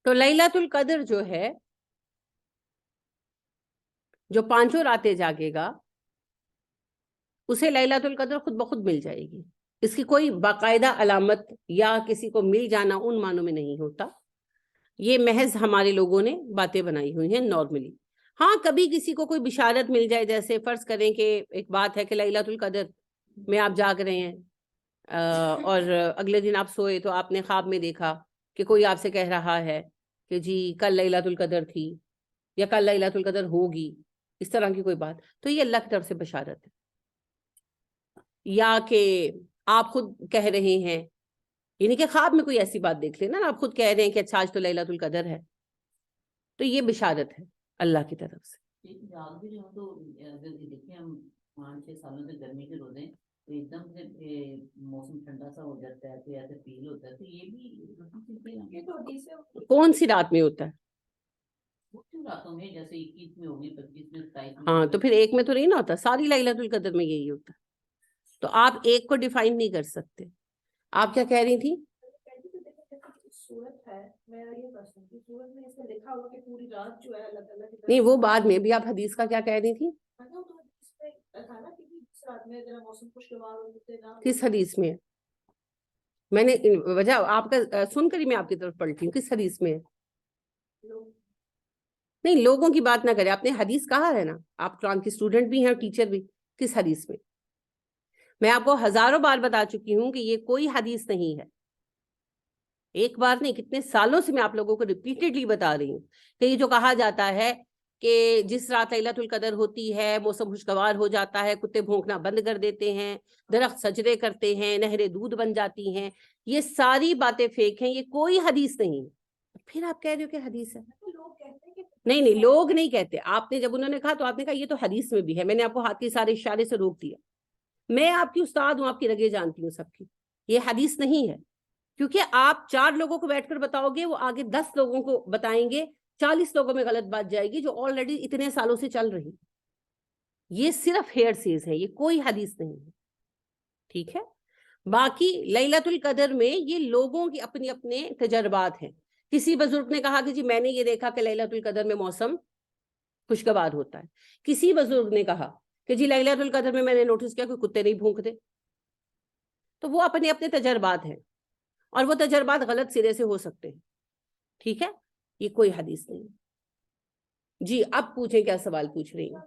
تو لیلۃ القدر جو ہے، جو 5 راتیں جاگے گا اسے لیلۃ القدر خود بخود مل جائے گی. اس کی کوئی باقاعدہ علامت یا کسی کو مل جانا ان معنوں میں نہیں ہوتا. یہ محض ہمارے لوگوں نے باتیں بنائی ہوئی ہیں نارملی. ہاں کبھی کسی کو کوئی بشارت مل جائے، جیسے فرض کریں کہ ایک بات ہے کہ لیلۃ القدر میں آپ جاگ رہے ہیں اور اگلے دن آپ سوئے تو آپ نے خواب میں دیکھا کہ کوئی آپ سے کہہ رہا ہے کہ جی کل لیلۃ القدر تھی یا کل لیلۃ القدر ہوگی، اس طرح کی کوئی بات، تو یہ اللہ کی طرف سے بشارت ہے. یا کہ آپ خود کہہ رہے ہیں، یعنی کہ خواب میں کوئی ایسی بات دیکھ لینا نا، آپ خود کہہ رہے ہیں کہ اچھا آج تو لیلۃ القدر ہے، تو یہ بشارت ہے اللہ کی طرف سے. جاگ بھی رہے ہو تو دیکھیں ہم 5-6 سالوں سے گرمی کے روزے تو ایک دم سے موسم ٹھنڈا سا ہو جاتا ہے تو ایسے فیل ہوتا ہے، تو یہ بھی کون سی رات میں ہوتا ہے؟ راتوں میں جیسے 21 میں ہوگی، 25 میں، 27 میں. ہاں تو پھر ایک میں تو نہیں نا ہوتا، ساری لیلۃ القدر میں یہی ہوتا ہے. تو آپ ایک کو ڈیفائن نہیں کر سکتے. آپ کیا کہہ رہی تھی؟ نہیں وہ بعد میں بھی. آپ حدیث کا کیا کہہ رہی تھی؟ کس حدیث میں؟ میں نے وجہ آپ کا سن کر ہی میں آپ کی طرف پلٹی ہوں. کس حدیث میں؟ نہیں لوگوں کی بات نہ کریں، آپ نے حدیث کہا ہے نا، آپ قرآن کی اسٹوڈنٹ بھی ہیں اور ٹیچر بھی. کس حدیث میں؟ میں آپ کو ہزاروں بار بتا چکی ہوں کہ یہ کوئی حدیث نہیں ہے. ایک بار نہیں، کتنے سالوں سے میں آپ لوگوں کو ریپیٹڈلی بتا رہی ہوں کہ یہ جو کہا جاتا ہے کہ جس رات لیلۃ القدر ہوتی ہے موسم خوشگوار ہو جاتا ہے، کتے بھونکنا بند کر دیتے ہیں، درخت سجدے کرتے ہیں، نہریں دودھ بن جاتی ہیں، یہ ساری باتیں فیک ہیں، یہ کوئی حدیث نہیں ہے. پھر آپ کہہ رہے ہو کہ حدیث ہے. نہیں لوگ نہیں کہتے. آپ نے جب انہوں نے کہا تو آپ نے کہا یہ تو حدیث میں بھی ہے. میں نے آپ کو ہاتھ کے سارے اشارے سے روک دیا. میں آپ کی استاد ہوں، آپ کی رگیں جانتی ہوں سب کی. یہ حدیث نہیں ہے، کیونکہ آپ 4 لوگوں کو بیٹھ کر بتاؤ گے، وہ آگے 10 لوگوں کو بتائیں گے، 40 لوگوں میں غلط بات جائے گی جو آلریڈی اتنے سالوں سے چل رہی. یہ صرف ہیئر سیز ہے، یہ کوئی حدیث نہیں ہے. ٹھیک ہے. باقی لیلۃ القدر میں یہ لوگوں کی اپنے اپنے تجربات ہیں. کسی بزرگ نے کہا کہ جی میں نے یہ دیکھا کہ لیلۃ القدر میں موسم خوشگوار ہوتا ہے. کسی بزرگ نے کہا کہ جی لیلۃ القدر میں نے نوٹس کیا کہ کتے نہیں بھونکتے. تو وہ اپنے اپنے تجربات ہیں اور وہ تجربات غلط سرے سے ہو سکتے ہیں. ٹھیک ہے، یہ کوئی حدیث نہیں. جی اب پوچھیں کیا سوال پوچھ رہی ہیں.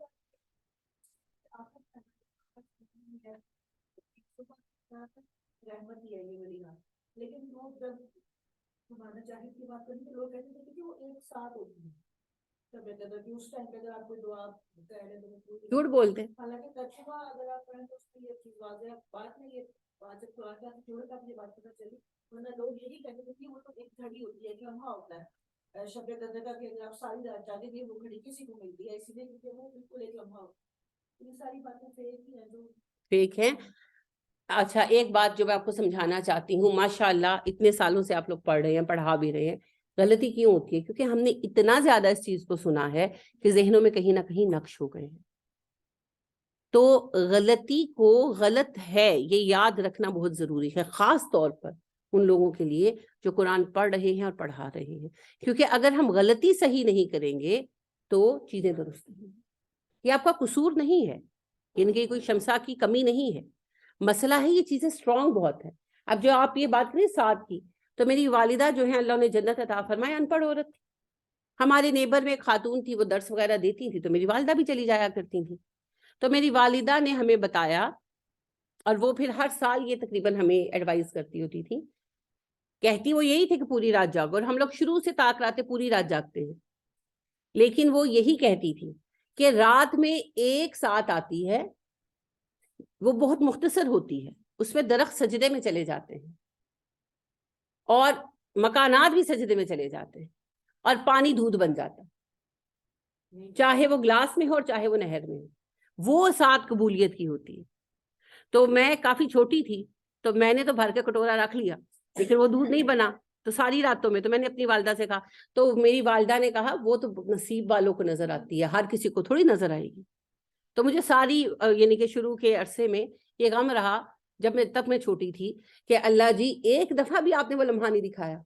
لیکن لوگ جب ہمارا چاہیے کی بات کریں تو لوگ کہتے تھے کہ وہ ایک ساتھ ہوتی ہے. جھوٹ بولتے. حالانکہ تجربہ اگر آپ پڑھیں تو اس میں یہ چیز واضح بات نہیں ہے. بات جب قرآن کا جوڑے کا یہ بات پتہ چلی، ورنہ لوگ یہی کہتے تھے کہ وہ تو ایک گھڑی ہوتی ہے، ایک لمحہ ہوتا ہے شب قدر کا، کہ اگر آپ ساری رات جاگیں گے وہ گھڑی کسی کو ملتی ہے، اسی لیے کیونکہ وہ بالکل ایک لمحہ ہوتا ہے. یہ ساری باتیں فیک ہی ہیں جو فیک ہیں. اچھا ایک بات جو میں آپ کو سمجھانا چاہتی ہوں، ماشاءاللہ اتنے سالوں سے آپ لوگ پڑھ رہے ہیں، پڑھا بھی رہے ہیں. غلطی کیوں ہوتی ہے؟ کیونکہ ہم نے اتنا زیادہ اس چیز کو سنا ہے کہ ذہنوں میں کہیں نہ کہیں نقش ہو گئے ہیں. تو غلطی کو غلط ہے یہ یاد رکھنا بہت ضروری ہے، خاص طور پر ان لوگوں کے لیے جو قرآن پڑھ رہے ہیں اور پڑھا رہے ہیں. کیونکہ اگر ہم غلطی صحیح نہیں کریں گے تو چیزیں درست نہیں. یہ آپ کا قصور نہیں ہے، یعنی کہ کوئی شمسا کی کمی نہیں ہے. مسئلہ ہے یہ چیزیں اسٹرانگ بہت ہے. اب جو آپ یہ بات کریں ساتھ کی، تو میری والدہ جو ہے اللہ نے جنت عطا فرمائے، ان پڑھ عورت تھی. ہمارے نیبر میں ایک خاتون تھی، وہ درس وغیرہ دیتی تھی تو میری والدہ بھی چلی جایا کرتی تھی. تو میری والدہ نے ہمیں بتایا، اور وہ پھر ہر سال یہ تقریباً ہمیں ایڈوائز کرتی ہوتی تھی. کہتی وہ یہی تھی کہ پوری رات جاگو، اور ہم لوگ شروع سے تاک راتیں پوری رات جاگتے ہیں. لیکن وہ یہی کہتی تھی کہ رات میں ایک ساتھ آتی ہے، وہ بہت مختصر ہوتی ہے، اس میں درخت سجدے میں چلے جاتے ہیں اور مکانات بھی سجدے میں چلے جاتے ہیں اور پانی دودھ بن جاتا ہے، چاہے وہ گلاس میں ہو اور چاہے وہ نہر میں ہو. وہ ساتھ قبولیت کی ہوتی ہے. تو میں کافی چھوٹی تھی تو میں نے تو بھر کے کٹورا رکھ لیا، لیکن وہ دودھ نہیں بنا. تو ساری راتوں میں تو میں نے اپنی والدہ سے کہا، تو میری والدہ نے کہا وہ تو نصیب والوں کو نظر آتی ہے، ہر کسی کو تھوڑی نظر آئے گی. تو مجھے ساری یعنی کہ شروع کے عرصے میں یہ غم رہا جب میں چھوٹی تھی کہ اللہ جی ایک دفعہ بھی آپ نے وہ لمحہ نہیں دکھایا.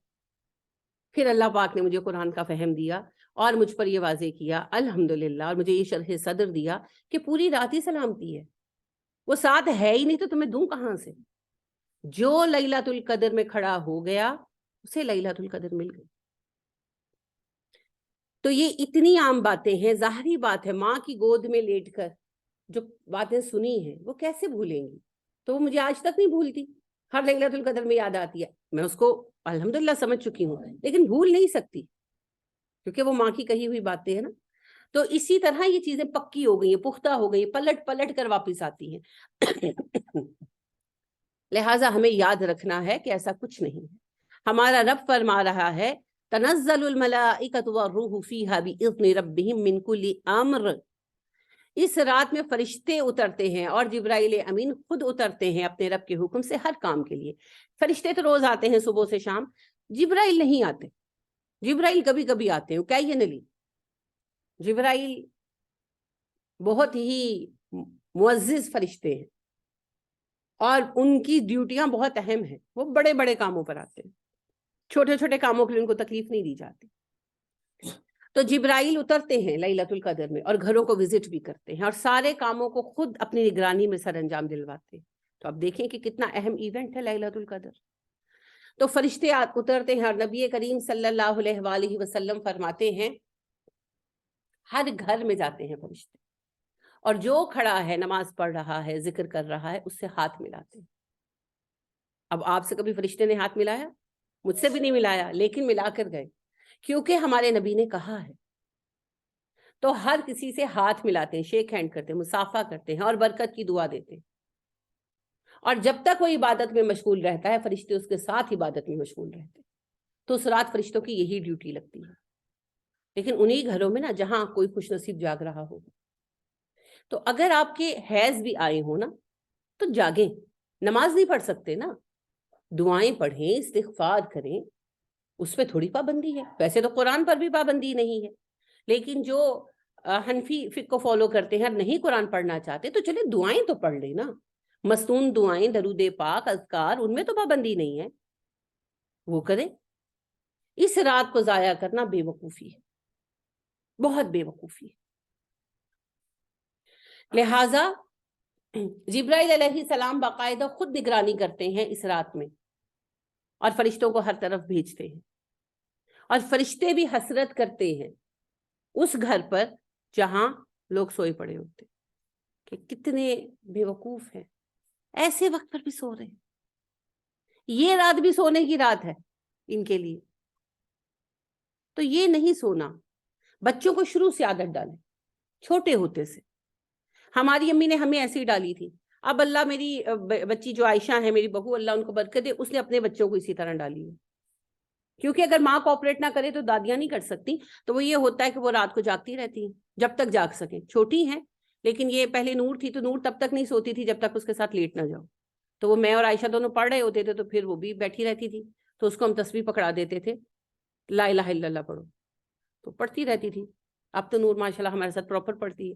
پھر اللہ پاک نے مجھے قرآن کا فہم دیا اور مجھ پر یہ واضح کیا الحمدللہ، اور مجھے یہ شرح صدر دیا کہ پوری رات ہی سلامتی ہے، وہ ساتھ ہے ہی نہیں تو تمہیں دوں کہاں سے؟ جو لیلۃ القدر میں کھڑا ہو گیا اسے لیلۃ القدر مل گئی۔ تو یہ اتنی عام باتیں ہیں، ظاہری بات ہے، ماں کی گود میں لیٹ کر جو باتیں سنی ہیں وہ کیسے بھولیں گی؟ تو وہ مجھے آج تک نہیں بھولتی، ہر لیلۃ القدر میں یاد آتی ہے، میں اس کو الحمدللہ سمجھ چکی ہوں، لیکن بھول نہیں سکتی کیونکہ وہ ماں کی کہی ہوئی باتیں ہیں نا۔ تو اسی طرح یہ چیزیں پکی ہو گئی ہیں، پختہ ہو گئی ہیں، پلٹ پلٹ کر واپس آتی ہیں۔ لہٰذا ہمیں یاد رکھنا ہے کہ ایسا کچھ نہیں ہے۔ ہمارا رب فرما رہا ہے تنزل الملائکۃ والروح فیہا باذن ربہم من کل امر، اس رات میں فرشتے اترتے ہیں اور جبرائیل امین خود اترتے ہیں اپنے رب کے حکم سے ہر کام کے لیے۔ فرشتے تو روز آتے ہیں صبح سے شام، جبرائیل نہیں آتے، جبرائیل کبھی کبھی آتے ہیں اوکیجنلی۔ جبرائیل بہت ہی معزز فرشتے ہیں اور ان کی ڈیوٹیاں بہت اہم ہیں، وہ بڑے بڑے کاموں پر آتے ہیں، چھوٹے چھوٹے کاموں کے لیے ان کو تکلیف نہیں دی جاتی۔ تو جبرائیل اترتے ہیں لیلۃ القدر میں اور گھروں کو وزٹ بھی کرتے ہیں اور سارے کاموں کو خود اپنی نگرانی میں سر انجام دلواتے ہیں۔ تو اب دیکھیں کہ کتنا اہم ایونٹ ہے لیلۃ القدر۔ تو فرشتے اترتے ہیں اور نبی کریم صلی اللہ علیہ وآلہ وسلم فرماتے ہیں ہر گھر میں جاتے ہیں فرشتے، اور جو کھڑا ہے نماز پڑھ رہا ہے ذکر کر رہا ہے اس سے ہاتھ ملاتے ہیں۔ اب آپ سے کبھی فرشتے نے ہاتھ ملایا؟ مجھ سے بھی نہیں ملایا، لیکن ملا کر گئے کیونکہ ہمارے نبی نے کہا ہے۔ تو ہر کسی سے ہاتھ ملاتے ہیں، شیک ہینڈ کرتے ہیں، مصافحہ کرتے ہیں اور برکت کی دعا دیتے ہیں۔ اور جب تک وہ عبادت میں مشغول رہتا ہے فرشتے اس کے ساتھ عبادت میں مشغول رہتے ہیں۔ تو اس رات فرشتوں کی یہی ڈیوٹی لگتی ہے، لیکن انہی گھروں میں نا جہاں کوئی خوش نصیب جاگ رہا ہوگا۔ تو اگر آپ کے حیض بھی آئے ہو نا تو جاگیں، نماز نہیں پڑھ سکتے نا، دعائیں پڑھیں، استغفار کریں، اس پہ تھوڑی پابندی ہے۔ ویسے تو قرآن پر بھی پابندی نہیں ہے، لیکن جو حنفی فقہ کو فالو کرتے ہیں اور نہیں قرآن پڑھنا چاہتے تو چلے دعائیں تو پڑھ لیں نا، مستون دعائیں، درود پاک، اذکار، ان میں تو پابندی نہیں ہے، وہ کریں۔ اس رات کو ضائع کرنا بے وقوفی ہے، بہت بے وقوفی ہے۔ لہٰذا جبرائیل علیہ السلام باقاعدہ خود نگرانی کرتے ہیں اس رات میں اور فرشتوں کو ہر طرف بھیجتے ہیں، اور فرشتے بھی حسرت کرتے ہیں اس گھر پر جہاں لوگ سوئے پڑے ہوتے کہ کتنے بے وقوف ہیں، ایسے وقت پر بھی سو رہے ہیں۔ یہ رات بھی سونے کی رات ہے ان کے لیے، تو یہ نہیں سونا۔ بچوں کو شروع سے عادت ڈالیں، چھوٹے ہوتے سے۔ ہماری امی نے ہمیں ایسی ڈالی تھی، اب اللہ میری بچی جو عائشہ ہے میری بہو، اللہ ان کو برکت دے، اس نے اپنے بچوں کو اسی طرح ڈالی ہے، کیونکہ اگر ماں کوآپریٹ نہ کرے تو دادیاں نہیں کر سکتی، تو وہ یہ ہوتا ہے کہ وہ رات کو جاگتی رہتی ہیں جب تک جاگ سکیں، چھوٹی ہیں، لیکن یہ پہلے نور تھی تو نور تب تک نہیں سوتی تھی جب تک اس کے ساتھ لیٹ نہ جاؤ، تو وہ میں اور عائشہ دونوں پڑھ رہے ہوتے تھے تو پھر وہ بھی بیٹھی رہتی تھی، تو اس کو ہم تسبیح پکڑا دیتے تھے، لا الہ الا اللہ پڑھو، تو پڑھتی رہتی تھی۔ اب تو نور ماشاءاللہ ہمارے ساتھ پراپر پڑھتی ہے،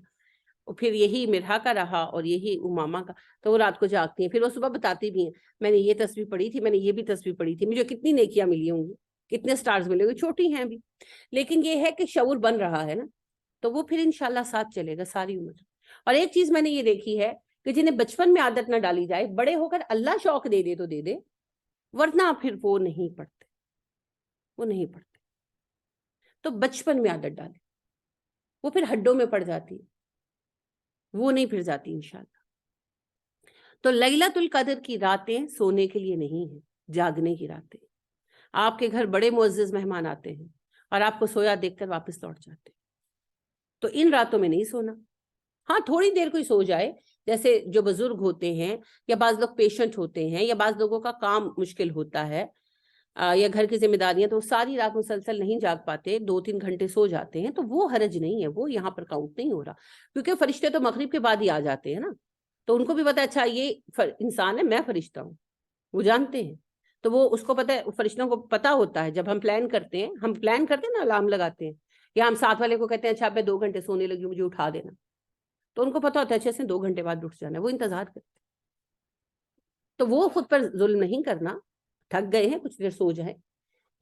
اور پھر یہی مرحا کا رہا اور یہی امامہ کا، تو وہ رات کو جاگتی ہیں، پھر وہ صبح بتاتی بھی ہیں میں نے یہ تسبیح پڑھی تھی، میں نے یہ بھی تسبیح پڑھی تھی، مجھے کتنی نیکیاں ملی ہوں گی، کتنے سٹارز ملے ہوئے، چھوٹی ہیں ابھی، لیکن یہ ہے کہ شعور بن رہا ہے نا، تو وہ پھر انشاءاللہ ساتھ چلے گا ساری عمر۔ اور ایک چیز میں نے یہ دیکھی ہے کہ جنہیں بچپن میں عادت نہ ڈالی جائے، بڑے ہو کر اللہ شوق دے دے تو دے دے، ورنہ پھر وہ نہیں پڑھتے، وہ نہیں پڑھتے۔ تو بچپن میں عادت ڈالے، وہ پھر ہڈوں میں پڑ جاتی ہے، وہ نہیں پھر جاتی انشاءاللہ۔ تو لیلۃ القدر کی راتیں سونے کے لیے نہیں ہیں، جاگنے کی راتیں۔ آپ کے گھر بڑے معزز مہمان آتے ہیں اور آپ کو سویا دیکھ کر واپس لوٹ جاتے ہیں، تو ان راتوں میں نہیں سونا۔ ہاں تھوڑی دیر کوئی سو جائے، جیسے جو بزرگ ہوتے ہیں یا بعض لوگ پیشنٹ ہوتے ہیں یا بعض لوگوں کا کام مشکل ہوتا ہے یا گھر کی ذمہ داریاں، تو وہ ساری رات مسلسل نہیں جاگ پاتے، 2-3 گھنٹے سو جاتے ہیں، تو وہ حرج نہیں ہے، وہ یہاں پر کاؤنٹ نہیں ہو رہا، کیونکہ فرشتے تو مغرب کے بعد ہی آ جاتے ہیں نا، تو ان کو بھی پتا اچھا یہ انسان ہے، میں فرشتہ ہوں، وہ جانتے ہیں، تو وہ اس کو پتا ہے، فرشتوں کو پتا ہوتا ہے۔ جب ہم پلان کرتے ہیں نا، الارم لگاتے ہیں، یا ہم ساتھ والے کو کہتے ہیں اچھا میں 2 گھنٹے سونے لگی ہوں، مجھے اٹھا دینا، تو ان کو پتا ہوتا ہے اچھا سے 2 گھنٹے بعد اٹھ جانا ہے، وہ انتظار کرتے ہیں۔ تو وہ خود پر ظلم نہیں کرنا، تھک گئے ہیں کچھ دیر سو جائیں،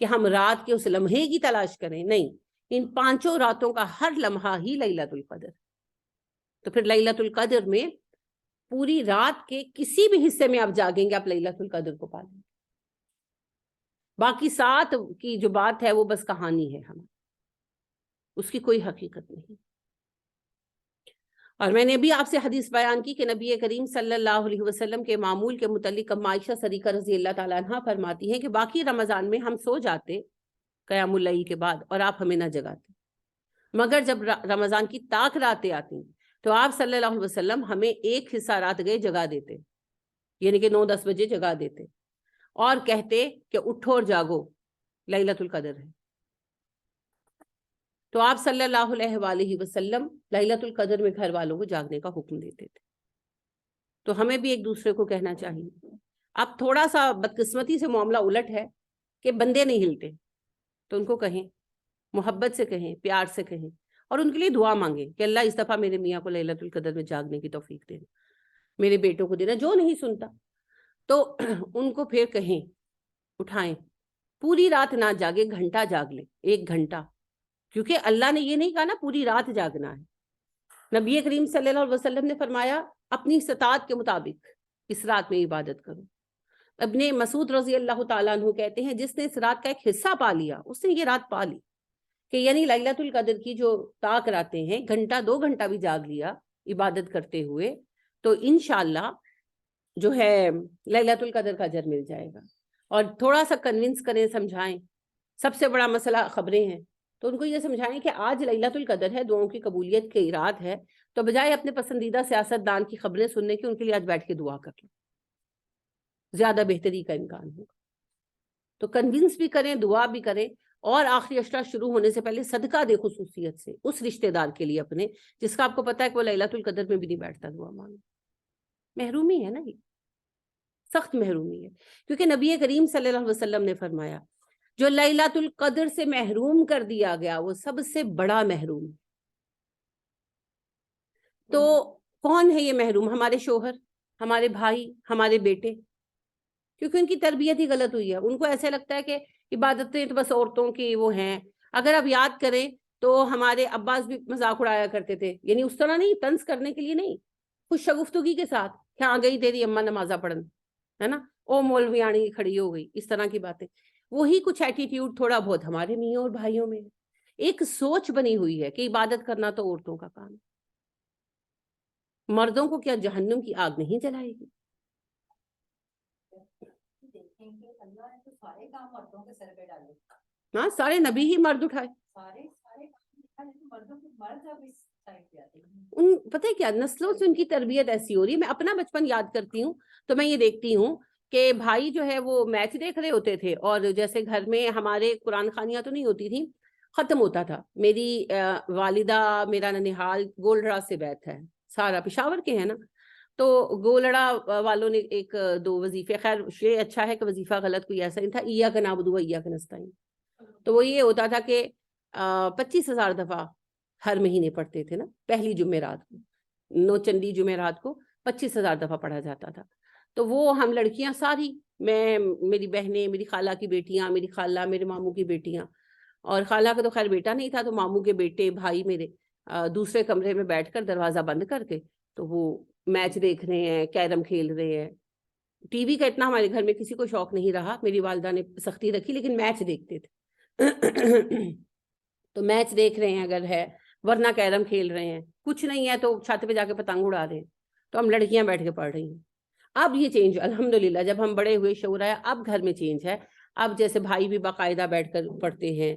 کہ ہم رات کے اس لمحے کی تلاش کریں، نہیں، ان 5 راتوں کا ہر لمحہ ہی لیلۃ القدر. تو پھر لیلۃ القدر میں پوری رات کے کسی بھی حصے میں آپ جاگیں گے، آپ لیلۃ القدر کو پا لیں گے. باقی 7 کی جو بات ہے وہ بس کہانی ہے، ہم اس کی کوئی حقیقت نہیں. اور میں نے بھی آپ سے حدیث بیان کی کہ نبی کریم صلی اللہ علیہ وسلم کے معمول کے متعلق عائشہ صدیقہ رضی اللہ تعالیٰ عنہ فرماتی ہیں کہ باقی رمضان میں ہم سو جاتے قیام اللیل کے بعد اور آپ ہمیں نہ جگاتے، مگر جب رمضان کی طاق راتیں آتی تو آپ صلی اللہ علیہ وسلم ہمیں ایک حصہ رات گئے جگا دیتے، یعنی کہ 9-10 بجے جگا دیتے اور کہتے کہ اٹھو اور جاگو، لیلۃ القدر ہے. تو آپ صلی اللہ علیہ وآلہ وسلم لیلۃ القدر میں گھر والوں کو جاگنے کا حکم دیتے تھے. تو ہمیں بھی ایک دوسرے کو کہنا چاہیے. اب تھوڑا سا بدقسمتی سے معاملہ الٹ ہے کہ بندے نہیں ہلتے، تو ان کو کہیں، محبت سے کہیں، پیار سے کہیں، اور ان کے لیے دعا مانگیں کہ اللہ اس دفعہ میرے میاں کو لیلۃ القدر میں جاگنے کی توفیق دینا، میرے بیٹوں کو دینا. جو نہیں سنتا تو ان کو پھر کہیں اٹھائیں، پوری رات نہ جاگے، گھنٹہ جاگ لے، 1 گھنٹہ، کیونکہ اللہ نے یہ نہیں کہا نا پوری رات جاگنا ہے. نبی کریم صلی اللہ علیہ وسلم نے فرمایا اپنی استطاعت کے مطابق اس رات میں عبادت کرو. ابن مسعود رضی اللہ تعالیٰ عنہ کہتے ہیں جس نے اس رات کا ایک حصہ پا لیا اس نے یہ رات پا لی، کہ یعنی لیلۃ القدر کی جو طاق راتیں ہیں، گھنٹہ 2 گھنٹہ بھی جاگ لیا عبادت کرتے ہوئے، تو انشاءاللہ جو ہے لیلۃ القدر کا اجر مل جائے گا. اور تھوڑا سا کنونس کریں، سمجھائیں. سب سے بڑا مسئلہ خبریں ہیں، تو ان کو یہ سمجھائیں کہ آج لیلۃ القدر ہے، دعاؤں کی قبولیت کی رات ہے، تو بجائے اپنے پسندیدہ سیاست دان کی خبریں سننے کی، ان کے لیے آج بیٹھ کے دعا کر لیں، زیادہ بہتری کا امکان ہوگا. تو کنونس بھی کریں، دعا بھی کریں، اور آخری اشرا شروع ہونے سے پہلے صدقہ دے خصوصیت سے اس رشتہ دار کے لیے اپنے، جس کا آپ کو پتا ہے کہ وہ لیلۃ القدر میں بھی نہیں بیٹھتا دعا مانگنے. محرومی ہے نا، یہ سخت محرومی ہے. کیونکہ نبی کریم صلی اللہ علیہ وسلم نے فرمایا جو لیلۃ القدر سے محروم کر دیا گیا وہ سب سے بڑا محروم. تو کون ہے یہ محروم؟ ہمارے شوہر، ہمارے بھائی، ہمارے بیٹے، کیونکہ ان کی تربیت ہی غلط ہوئی ہے. ان کو ایسے لگتا ہے کہ عبادتیں تو بس عورتوں کی وہ ہیں. اگر آپ یاد کریں تو ہمارے عباس بھی مذاق اڑایا کرتے تھے، یعنی اس طرح نہیں، طنز کرنے کے لیے نہیں، خوش شگفتگی کے ساتھ کہ آ گئی تیری اماں نمازہ پڑھن، ہے نا، او مولویانی کھڑی ہو گئی، اس طرح کی باتیں. وہی کچھ ایٹیٹیوڈ تھوڑا بہت ہمارے میاں اور بھائیوں میں. ایک سوچ بنی ہوئی ہے کہ عبادت کرنا تو عورتوں کا کام ہے. مردوں کو کیا جہنم کی آگ نہیں جلائے گی؟ ہاں، سارے نبی ہی مرد اٹھائے. پتہ ہے کیا، نسلوں سے ان کی تربیت ایسی ہو رہی ہے. میں اپنا بچپن یاد کرتی ہوں تو میں یہ دیکھتی ہوں کہ بھائی جو ہے وہ میچ دیکھ رہے ہوتے تھے، اور جیسے گھر میں ہمارے قرآن خوانیاں تو نہیں ہوتی تھیں، ختم ہوتا تھا. میری والدہ، میرا ننیحال گولڑا سے بیت ہے، سارا پشاور کے ہیں نا، تو گولڑا والوں نے 1-2 وظیفے، خیر یہ اچھا ہے کہ وظیفہ غلط کوئی ایسا نہیں تھا، ایاک نعبد و ایاک نستعین. تو وہ یہ ہوتا تھا کہ 25,000 دفعہ ہر مہینے پڑھتے تھے نا، پہلی جمعرات کو، 9 چنڈی جمعرات کو 25,000 دفعہ پڑھا جاتا تھا. تو وہ ہم لڑکیاں ساری، میں، میری بہنیں، میری خالہ کی بیٹیاں، میری خالہ، میرے ماموں کی بیٹیاں، اور خالہ کا تو خیر بیٹا نہیں تھا، تو ماموں کے بیٹے، بھائی میرے دوسرے کمرے میں بیٹھ کر دروازہ بند کر کے تو وہ میچ دیکھ رہے ہیں، کیرم کھیل رہے ہیں. ٹی وی کا اتنا ہمارے گھر میں کسی کو شوق نہیں رہا، میری والدہ نے سختی رکھی، لیکن میچ دیکھتے تھے. تو میچ دیکھ رہے ہیں اگر ہے، ورنہ کیرم کھیل رہے ہیں، کچھ نہیں ہے تو چھت پہ جا کے پتنگ اڑا رہے ہیں. تو ہم لڑکیاں بیٹھ کے پڑھ رہی ہیں. اب یہ چینج الحمدللہ جب ہم بڑے ہوئے، شعور آیا، اب گھر میں چینج ہے. اب جیسے بھائی بھی باقاعدہ بیٹھ کر پڑھتے ہیں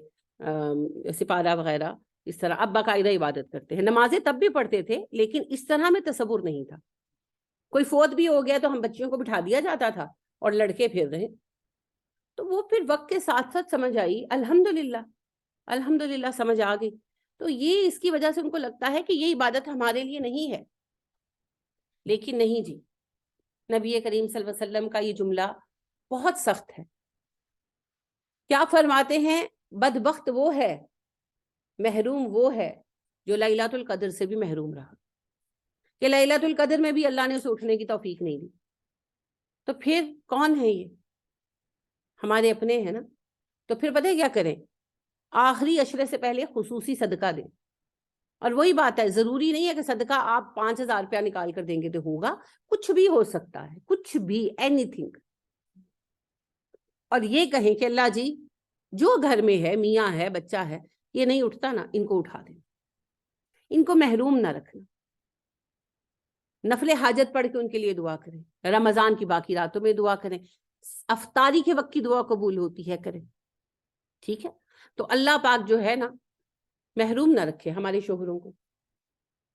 سپارہ وغیرہ، اس طرح اب باقاعدہ عبادت کرتے ہیں. نمازیں تب بھی پڑھتے تھے لیکن اس طرح میں تصور نہیں تھا. کوئی فوت بھی ہو گیا تو ہم بچیوں کو بٹھا دیا جاتا تھا اور لڑکے پھر رہے. تو وہ پھر وقت کے ساتھ ساتھ سمجھ آئی، الحمدللہ سمجھ آ گئی. تو یہ اس کی وجہ سے ان کو لگتا ہے کہ یہ عبادت ہمارے لیے نہیں ہے. لیکن نہیں جی، نبی کریم صلی اللہ علیہ وسلم کا یہ جملہ بہت سخت ہے. کیا فرماتے ہیں؟ بدبخت وہ ہے، محروم وہ ہے جو لیلۃ القدر سے بھی محروم رہا. کہ لیلۃ القدر میں بھی اللہ نے اسے اٹھنے کی توفیق نہیں دی. تو پھر کون ہے یہ؟ ہمارے اپنے ہیں نا. تو پھر پتہ ہے کیا کریں, آخری عشرے سے پہلے خصوصی صدقہ دیں. اور وہی بات ہے, ضروری نہیں ہے کہ صدقہ آپ 5,000 روپیہ نکال کر دیں گے تو ہوگا, کچھ بھی ہو سکتا ہے, کچھ بھی, اینی تھنگ. اور یہ کہیں کہ اللہ جی جو گھر میں ہے, میاں ہے, بچہ ہے, یہ نہیں اٹھتا نا, ان کو اٹھا دیں, ان کو محروم نہ رکھنا. نفل حاجت پڑھ کے ان کے لیے دعا کریں, رمضان کی باقی راتوں میں دعا کریں, افطاری کے وقت کی دعا قبول ہوتی ہے, کریں. ٹھیک ہے, تو اللہ پاک جو ہے نا محروم نہ رکھے ہمارے شوہروں کو.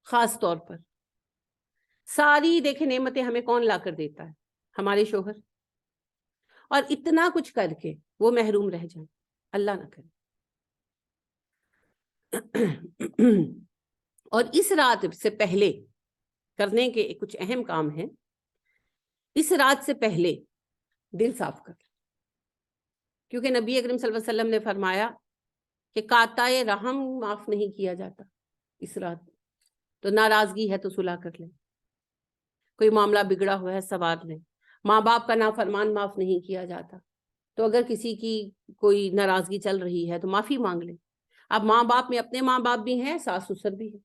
خاص طور پر ساری دیکھیں نعمتیں ہمیں کون لا کر دیتا ہے, ہمارے شوہر, اور اتنا کچھ کر کے وہ محروم رہ جائیں, اللہ نہ کرے. اور اس رات سے پہلے کرنے کے کچھ اہم کام ہیں. اس رات سے پہلے دل صاف کر, کیونکہ نبی اکرم صلی اللہ علیہ وسلم نے فرمایا کہ قاطع رحم معاف نہیں کیا جاتا اس رات. تو ناراضگی ہے تو صلح کر لیں, کوئی معاملہ بگڑا ہوا ہے سنوار لیں. ماں باپ کا نافرمان معاف نہیں کیا جاتا, تو اگر کسی کی کوئی ناراضگی چل رہی ہے تو معافی مانگ لیں. اب ماں باپ میں اپنے ماں باپ بھی ہیں, ساس سسر بھی ہیں,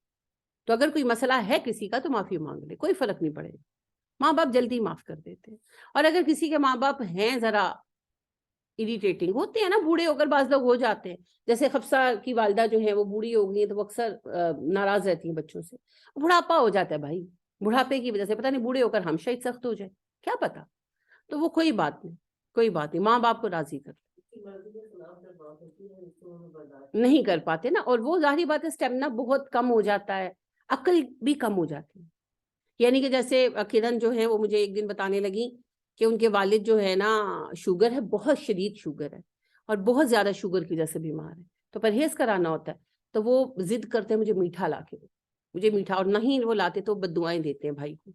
تو اگر کوئی مسئلہ ہے کسی کا تو معافی مانگ لے, کوئی فرق نہیں پڑے گا. ماں باپ جلدی معاف کر دیتے ہیں. اور اگر کسی کے ماں باپ ہیں ذرا اریٹیٹنگ, ہوتے ہیں نا, بوڑھے ہو کر بعض لوگ ہو جاتے ہیں, جیسے حفصہ کی والدہ جو ہیں وہ بوڑھی ہو گئی ہیں تو وہ اکثر ناراض رہتی ہیں بچوں سے. بڑھاپا ہو جاتا ہے بھائی, بڑھاپے کی وجہ سے پتہ نہیں بوڑھے ہو کر ہمیشہ ہی سخت ہو جائے, کیا پتا. تو وہ کوئی بات نہیں, کوئی بات نہیں, ماں باپ کو راضی کر نہیں کر پاتے نا, اور وہ ظاہری بات ہے اسٹیمنا بہت کم ہو جاتا ہے, عقل بھی کم ہو جاتی ہے. یعنی کہ جیسے کرن جو ہے وہ مجھے ایک دن بتانے لگی کہ ان کے والد جو ہے نا شوگر ہے, بہت شدید شوگر ہے, اور بہت زیادہ شوگر کی وجہ سے بیمار ہے, تو پرہیز کرانا ہوتا ہے. تو وہ ضد کرتے ہیں مجھے میٹھا لا کے, مجھے میٹھا, اور نہیں وہ لاتے تو بد دعائیں دیتے ہیں بھائی کو.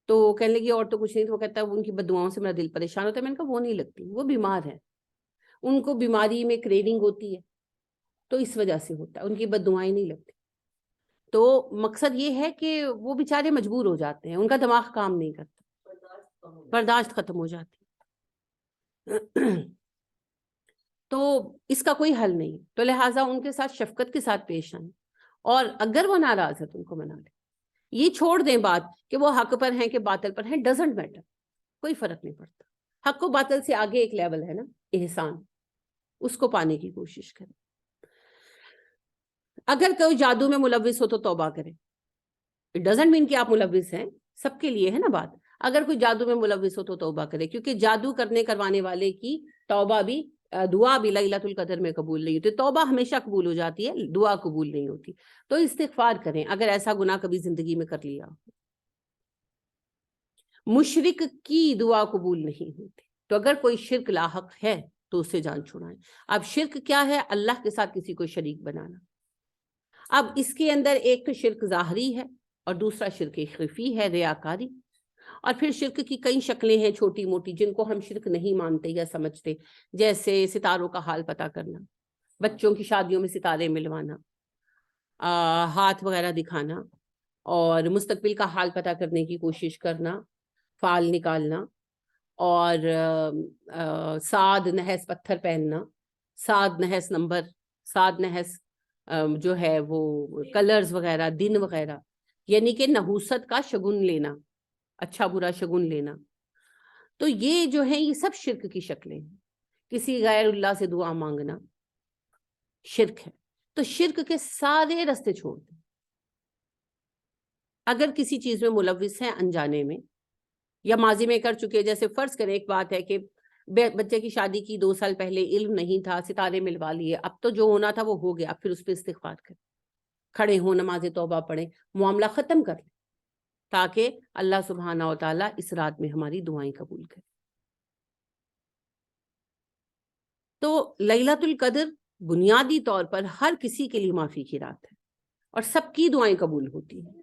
تو کہنے لگی اور تو کچھ نہیں, تو وہ کہتا ہے ان کی بد دعاؤں سے میرا دل پریشان ہوتا ہے. میں نے کہا وہ نہیں لگتی, وہ بیمار ہے, ان کو بیماری میں کریونگ ہوتی ہے, تو اس وجہ سے ہوتا ہے, ان کی بد دعائیں نہیں لگتی. تو مقصد یہ ہے کہ وہ بیچارے مجبور ہو جاتے ہیں, ان کا دماغ کام نہیں کرتا, برداشت ختم ہو جاتی. تو اس کا کوئی حل نہیں, تو لہٰذا ان کے ساتھ شفقت کے ساتھ پیش آئیں, اور اگر وہ ناراض ہے تو ان کو منا لیں. یہ چھوڑ دیں بات کہ وہ حق پر ہیں کہ باطل پر ہیں, ڈزنٹ میٹر, کوئی فرق نہیں پڑتا. حق و باطل سے آگے ایک لیول ہے نا, احسان, اس کو پانے کی کوشش کریں. اگر کوئی جادو میں ملوث ہو تو توبہ کریں. اٹ ڈزنٹ مین کہ آپ ملوث ہیں, سب کے لیے ہے نا بات. اگر کوئی جادو میں ملوث ہو تو توبہ کرے, کیونکہ جادو کروانے والے کی توبہ بھی, دعا بھی لیلۃ القدر میں قبول نہیں ہوتی. توبہ ہمیشہ قبول ہو جاتی ہے, دعا قبول نہیں ہوتی. تو استغفار کریں اگر ایسا گناہ کبھی زندگی میں کر لیا. مشرک کی دعا قبول نہیں ہوتی, تو اگر کوئی شرک لاحق ہے تو اس سے جان چھڑائیں. اب شرک کیا ہے؟ اللہ کے ساتھ کسی کو شریک بنانا. اب اس کے اندر ایک تو شرک ظاہری ہے, اور دوسرا شرک خفی ہے, ریاکاری. اور پھر شرک کی کئی شکلیں ہیں چھوٹی موٹی جن کو ہم شرک نہیں مانتے یا سمجھتے, جیسے ستاروں کا حال پتہ کرنا, بچوں کی شادیوں میں ستارے ملوانا, ہاتھ وغیرہ دکھانا, اور مستقبل کا حال پتہ کرنے کی کوشش کرنا, فال نکالنا, اور سعد نحس پتھر پہننا, سعد نحس نمبر, سعد نحس جو ہے وہ کلرز وغیرہ, دن وغیرہ, یعنی کہ نحوست کا شگن لینا, اچھا برا شگن لینا. تو یہ جو ہے یہ سب شرک کی شکلیں ہیں. کسی غیر اللہ سے دعا مانگنا شرک ہے. تو شرک کے سارے راستے چھوڑ دیں. اگر کسی چیز میں ملوث ہیں انجانے میں یا ماضی میں کر چکے, جیسے فرض کریں ایک بات ہے کہ بچے کی شادی کی 2 سال پہلے علم نہیں تھا, ستارے ملوا لیے, اب تو جو ہونا تھا وہ ہو گیا, اب پھر اس پہ استغفار کریں, کھڑے ہوں, نماز توبہ پڑھیں, معاملہ ختم کر لیں, تاکہ اللہ سبحانہ و تعالیٰ اس رات میں ہماری دعائیں قبول کرے. تو لیلۃ القدر بنیادی طور پر ہر کسی کے لیے معافی کی رات ہے, اور سب کی دعائیں قبول ہوتی ہیں.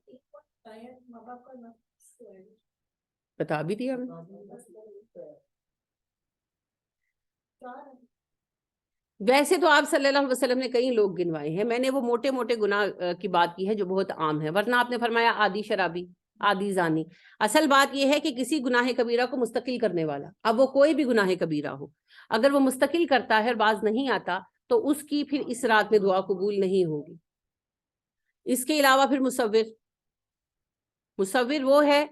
بتا بھی دیا میں. ویسے تو آپ صلی اللہ علیہ وسلم نے کئی لوگ گنوائے ہیں, میں نے وہ موٹے موٹے گناہ کی بات کی ہے جو بہت عام ہے, ورنہ آپ نے فرمایا عادی شرابی, عادی زانی. اصل بات یہ ہے کہ کسی گناہ کبیرہ کو مستقل کرنے والا، اب وہ کوئی بھی گناہ کبیرہ ہو، اگر وہ مستقل کرتا ہے اور باز نہیں آتا تو اس کی پھر اس رات میں دعا قبول نہیں ہوگی. اس کے علاوہ پھر مصور وہ ہے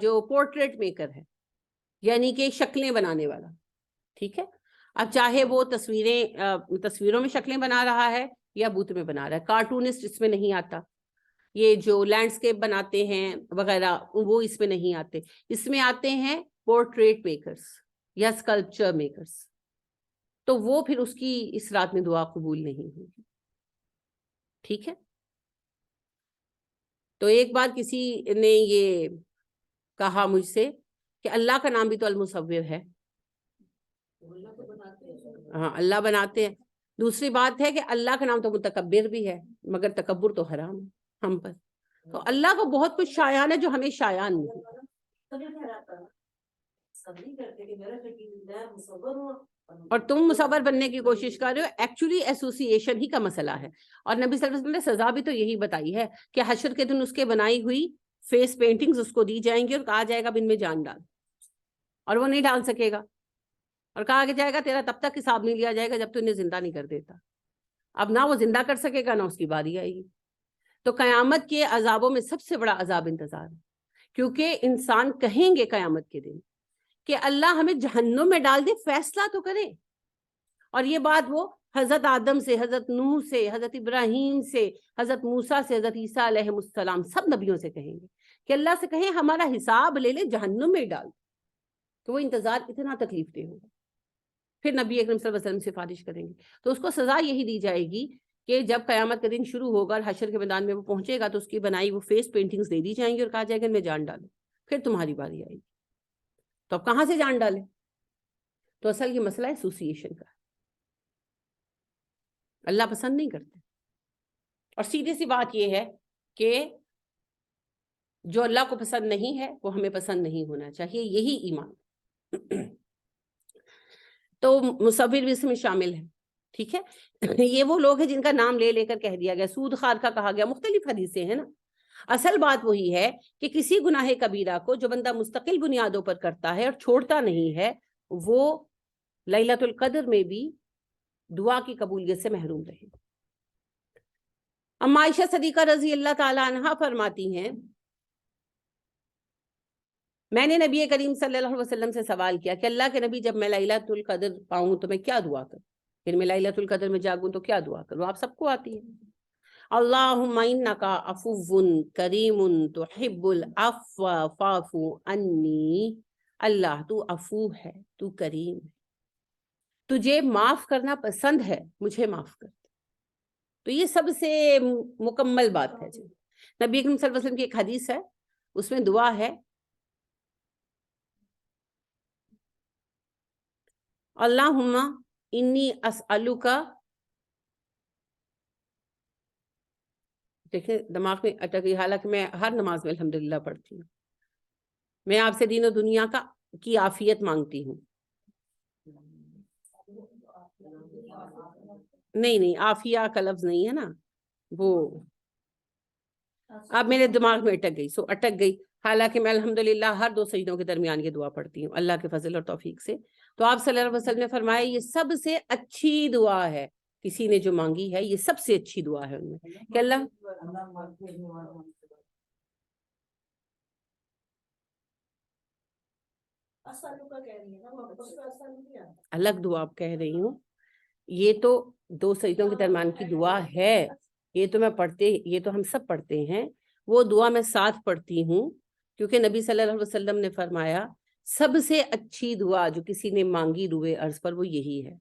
جو پورٹریٹ میکر ہے، یعنی کہ شکلیں بنانے والا. ٹھیک ہے، اب چاہے وہ تصویروں میں شکلیں بنا رہا ہے یا بت میں بنا رہا ہے. کارٹونسٹ اس میں نہیں آتا، یہ جو لینڈسکیپ بناتے ہیں وغیرہ وہ اس میں نہیں آتے. اس میں آتے ہیں پورٹریٹ میکرز یا اسکلپچر میکرز. تو وہ پھر اس کی اس رات میں دعا قبول نہیں ہوگی. ٹھیک ہے، تو ایک بار کسی نے یہ کہا مجھ سے کہ اللہ کا نام بھی تو المصور ہے. ہاں اللہ بناتے ہیں. دوسری بات ہے کہ اللہ کا نام تو متکبر بھی ہے، مگر تکبر تو حرام ہے ہم پر. تو اللہ کو بہت کچھ شایان ہے جو ہمیں شایان نہیں. اور تم مصور بننے کی کوشش کر رہے ہو، ایکچولی ایسوسیشن ہی کا مسئلہ ہے. اور نبی صلی اللہ علیہ وسلم نے سزا بھی تو یہی بتائی ہے کہ حشر کے دن اس کے بنائی ہوئی فیس پینٹنگز اس کو دی جائیں گی اور کہا جائے گا اب ان میں جان ڈال، اور وہ نہیں ڈال سکے گا. اور کہا جائے گا تیرا تب تک حساب نہیں لیا جائے گا جب تو انہیں زندہ نہیں کر دیتا. اب نہ وہ زندہ کر سکے گا نہ اس کی باری آئے گی. تو قیامت کے عذابوں میں سب سے بڑا عذاب انتظار ہے، کیونکہ انسان کہیں گے قیامت کے دن کہ اللہ ہمیں جہنم میں ڈال دے، فیصلہ تو کرے. اور یہ بات وہ حضرت آدم سے، حضرت نوح سے، حضرت ابراہیم سے، حضرت موسیٰ سے، حضرت عیسیٰ علیہ السلام، سب نبیوں سے کہیں گے کہ اللہ سے کہیں ہمارا حساب لے لے، جہنم میں ڈال. تو وہ انتظار اتنا تکلیف دہ ہوگا. پھر نبی اکرم صلی اللہ علیہ وسلم سے سفارش کریں گے تو اس کو سزا یہی دی جائے گی کہ جب قیامت کا دن شروع ہوگا اور حشر کے میدان میں وہ پہنچے گا تو اس کی بنائی وہ فیس پینٹنگز دے دی جائیں گی اور کہا جائے گا ان میں جان ڈالو، پھر تمہاری باری آئے گی. تو اب کہاں سے جان ڈالے؟ تو اصل یہ مسئلہ ایسوسیشن کا، اللہ پسند نہیں کرتے. اور سیدھی سی بات یہ ہے کہ جو اللہ کو پسند نہیں ہے وہ ہمیں پسند نہیں ہونا چاہیے، یہی ایمان. تو مصور بھی اس میں شامل ہے. ٹھیک ہے، یہ وہ لوگ ہیں جن کا نام لے لے کر کہہ دیا گیا. سود خار کا کہا گیا، مختلف حدیثیں ہیں نا. اصل بات وہی ہے کہ کسی گناہ کبیرہ کو جو بندہ مستقل بنیادوں پر کرتا ہے اور چھوڑتا نہیں ہے، وہ لیلۃ القدر میں بھی دعا کی قبولیت سے محروم رہے. اما عائشہ صدیقہ رضی اللہ تعالی عنہا فرماتی ہیں میں نے نبی کریم صلی اللہ علیہ وسلم سے سوال کیا کہ اللہ کے نبی جب میں لیلۃ القدر پاؤں تو میں کیا دعا کروں، پھر میں لیلۃ القدر میں جاگوں تو کیا دعا کروں؟ آپ سب کو آتی ہے. اللہم انک عفو کریم تحب العفو فاعف عنی. اللہ تو عفو ہے، تو کریم ہے، تجھے معاف کرنا پسند ہے، مجھے معاف کر. تو یہ سب سے مکمل بات ہے. جی نبی اکرم صلی اللہ علیہ وسلم کی ایک حدیث ہے، اس میں دعا ہے اللہم انی اسألک. دیکھیں دماغ میں اٹک گئی، حالانکہ میں ہر نماز میں الحمدللہ پڑھتی ہوں. میں آپ سے دین و دنیا کی عافیت مانگتی ہوں. نہیں عافیہ کا لفظ نہیں ہے نا، وہ اب میرے دماغ میں اٹک گئی، اٹک گئی. حالانکہ میں الحمدللہ ہر دو سجدوں کے درمیان یہ دعا پڑھتی ہوں اللہ کے فضل اور توفیق سے. تو آپ صلی اللہ علیہ وسلم نے فرمایا یہ سب سے اچھی دعا ہے، کسی نے جو مانگی ہے یہ سب سے اچھی دعا ہے ان میں کہ اللہ الگ دعا آپ کہہ رہی ہوں. یہ تو دو سجدوں کے درمیان کی دعا ہے، یہ تو یہ تو ہم سب پڑھتے ہیں. وہ دعا میں ساتھ پڑھتی ہوں کیونکہ نبی صلی اللہ علیہ وسلم نے فرمایا سب سے اچھی دعا جو کسی نے مانگی روئے عرض پر وہ یہی ہے.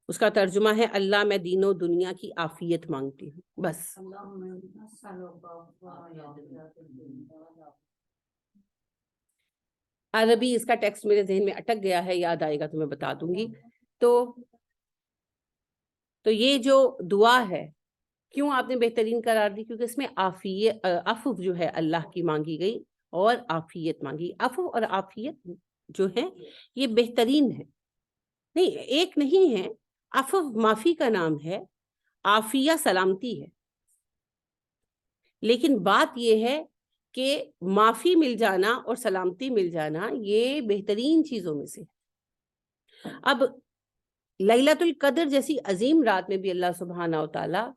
اس کا ترجمہ ہے اللہ میں دین و دنیا کی عافیت مانگتی ہوں، بس. عربی اس کا ٹیکسٹ میرے ذہن میں اٹک گیا ہے، یاد آئے گا تو میں بتا دوں گی. تو یہ جو دعا ہے کیوں آپ نے بہترین قرار دی؟ کیونکہ اس میں عفو جو ہے اللہ کی مانگی گئی اور عافیت مانگی. عفو اور عافیت جو ہے یہ بہترین ہے، نہیں ایک نہیں ہے. عفو معافی کا نام ہے عافیہ سلامتی ہے، لیکن بات یہ ہے کہ معافی مل جانا اور سلامتی مل جانا یہ بہترین چیزوں میں سے۔ اب لیلۃ القدر جیسی عظیم رات میں بھی اللہ سبحانہ و تعالیٰ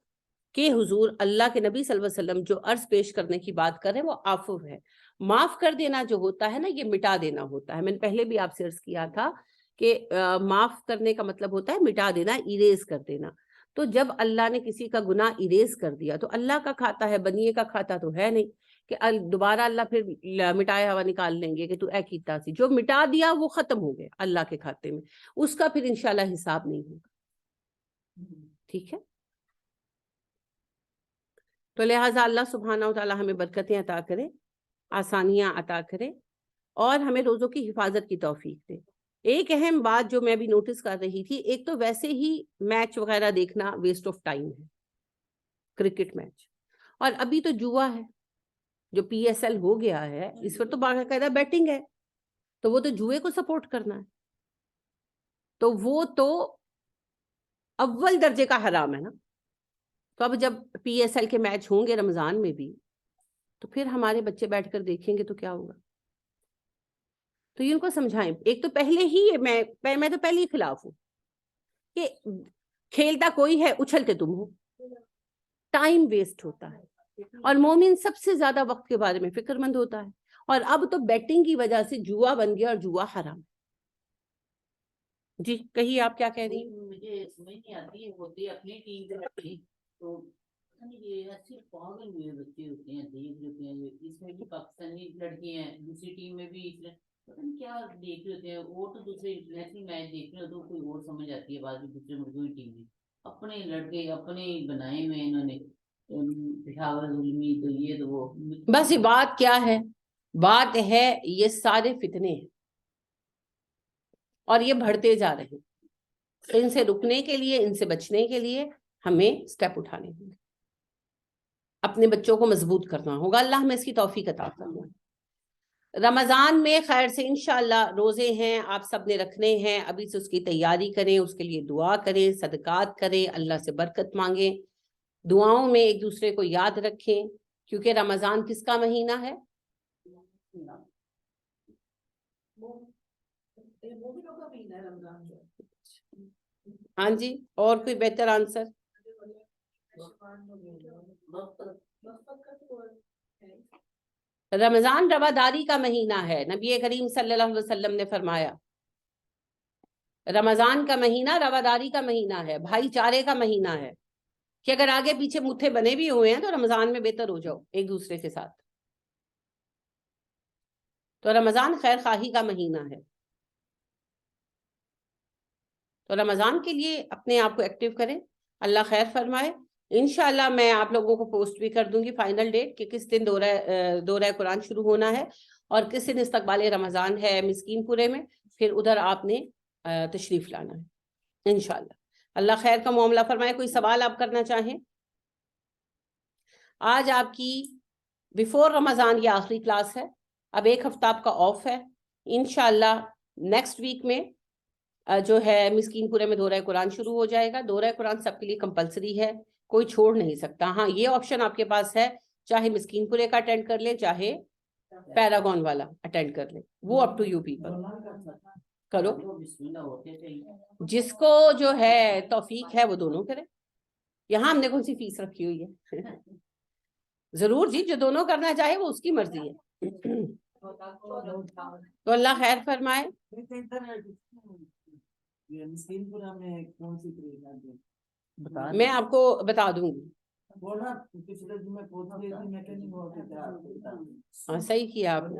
کہ حضور اللہ کے نبی صلی اللہ علیہ وسلم جو عرض پیش کرنے کی بات کر رہے ہیں وہ عفو ہے۔ معاف کر دینا جو ہوتا ہے نا، یہ مٹا دینا ہوتا ہے۔ میں نے پہلے بھی آپ سے عرض کیا تھا کہ معاف کرنے کا مطلب ہوتا ہے مٹا دینا، اریز کر دینا۔ تو جب اللہ نے کسی کا گناہ اریز کر دیا تو اللہ کا کھاتا ہے، بنیے کا کھاتا تو ہے نہیں کہ دوبارہ اللہ پھر مٹایا ہوا نکال لیں گے کہ تو اے کیتا سی۔ جو مٹا دیا وہ ختم ہو گیا اللہ کے کھاتے میں، اس کا پھر انشاءاللہ حساب نہیں ہوگا۔ ٹھیک ہے، تو لہٰذا اللہ سبحانہ و تعالیٰ ہمیں برکتیں عطا کرے، آسانیاں عطا کرے، اور ہمیں روزوں کی حفاظت کی توفیق دے۔ ایک اہم بات جو میں بھی نوٹس کر رہی تھی، ایک تو ویسے ہی میچ وغیرہ دیکھنا ویسٹ آف ٹائم ہے، کرکٹ میچ، اور ابھی تو جوا ہے جو پی ایس ایل ہو گیا ہے، اس پر تو باقاعدہ بیٹنگ ہے، تو وہ تو جوئے کو سپورٹ کرنا ہے، تو وہ تو اول درجے کا حرام ہے نا۔ تو اب جب پی ایس ایل کے میچ ہوں گے رمضان میں بھی، تو پھر ہمارے بچے بیٹھ کر دیکھیں گے تو کیا ہوگا؟ تو یہ ان کو سمجھائیں۔ ایک تو پہلے ہی میں تو پہلے ہی خلاف ہوں کہ کھیلتا کوئی ہے، اچھلتے تم ہو، ٹائم ویسٹ ہوتا ہے، اور مومن سب سے زیادہ وقت کے بارے میں فکر مند ہوتا ہے، اور اب تو بیٹنگ کی وجہ سے جوا بن گیا اور جوا حرام۔ جی کہیے، آپ کیا کہہ رہی ہیں؟ مجھے سمجھ نہیں آتی، ہوتے اپنی ٹیم سے تو یہ ایسے پاگل ہوئے بچے ہوتے ہیں، دیکھ لیتے ہیں، اس میں بھی پاکستانی لڑکیاں ہیں، دوسری ٹیم میں بھی پتہ نہیں کیا دیکھ رہے ہوتے ہیں، وہ تو دوسرے انٹرنیشنل میچ دیکھ رہے ہوتے ہیں، کوئی اور سمجھ آتی ہے بعد میں دوسرے ملکوں کی ٹیم میں، اپنے لڑکے اپنے بنائے ہوئے انہوں نے پشاور زلمی، تو یہ تو وہ بس یہ بات کیا ہے؟ بات ہے یہ سارے فتنے ہیں اور یہ بڑھتے جا رہے ہیں، تو ان سے رکنے کے لیے، ان سے بچنے کے لیے ہمیں سٹیپ اٹھانے ہوں گے، اپنے بچوں کو مضبوط کرنا ہوگا۔ اللہ ہمیں اس کی توفیق عطا فرمائے۔ رمضان میں خیر سے انشاءاللہ روزے ہیں، آپ سب نے رکھنے ہیں، ابھی سے اس کی تیاری کریں، اس کے لیے دعا کریں، صدقات کریں، اللہ سے برکت مانگیں، دعاؤں میں ایک دوسرے کو یاد رکھیں، کیونکہ رمضان کس کا مہینہ ہے؟ ہاں جی، اور کوئی بہتر آنسر؟ رمضان رواداری کا مہینہ ہے، نبی کریم صلی اللہ علیہ وسلم نے فرمایا رمضان کا مہینہ رواداری کا مہینہ ہے، بھائی چارے کا مہینہ ہے، کہ اگر آگے پیچھے مٹھے بنے بھی ہوئے ہیں تو رمضان میں بہتر ہو جاؤ ایک دوسرے کے ساتھ۔ تو رمضان خیر خواہی کا مہینہ ہے، تو رمضان کے لیے اپنے آپ کو ایکٹیو کریں، اللہ خیر فرمائے۔ انشاءاللہ میں آپ لوگوں کو پوسٹ بھی کر دوں گی فائنل ڈیٹ کہ کس دن دورہ قرآن شروع ہونا ہے اور کس دن استقبال رمضان ہے مسکین پورے میں، پھر ادھر آپ نے تشریف لانا ہے انشاءاللہ۔ اللہ خیر کا معاملہ فرمائے۔ کوئی سوال آپ کرنا چاہیں؟ آج آپ کی بیفور رمضان یہ آخری کلاس ہے، اب ایک ہفتہ آپ کا آف ہے، انشاءاللہ نیکسٹ ویک میں جو ہے مسکین پورے میں دورہ قرآن شروع ہو جائے گا۔ دورہ قرآن سب کے لیے کمپلسری ہے، کوئی چھوڑ نہیں سکتا۔ ہاں یہ آپشن آپ کے پاس ہے، چاہے مسکین پورے کا اٹینڈ کر لیں، چاہے پیراگون والا اٹینڈ کر لیں، وہ اپ ٹو یو پیپل، کرو جس کو جو ہے توفیق ہے وہ دونوں کرے۔ یہاں ہم نے کون سی فیس رکھی ہوئی ہے؟ ضرور جی، جو دونوں کرنا چاہے وہ اس کی مرضی ہے۔ تو اللہ خیر فرمائے۔ میں آپ کو بتا دوں گی، ہاں صحیح کیا آپ نے،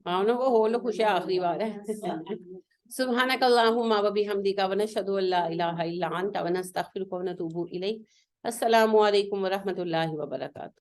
ہاں انہوں کو ہو لو خوش ہے، آخری بار ہے۔ سبحانک اللہم و بحمدک ونشہد ان لا الہ الا انت ونستغفرک ونتوب الیک۔ السلام علیکم ورحمۃ اللہ وبرکاتہ۔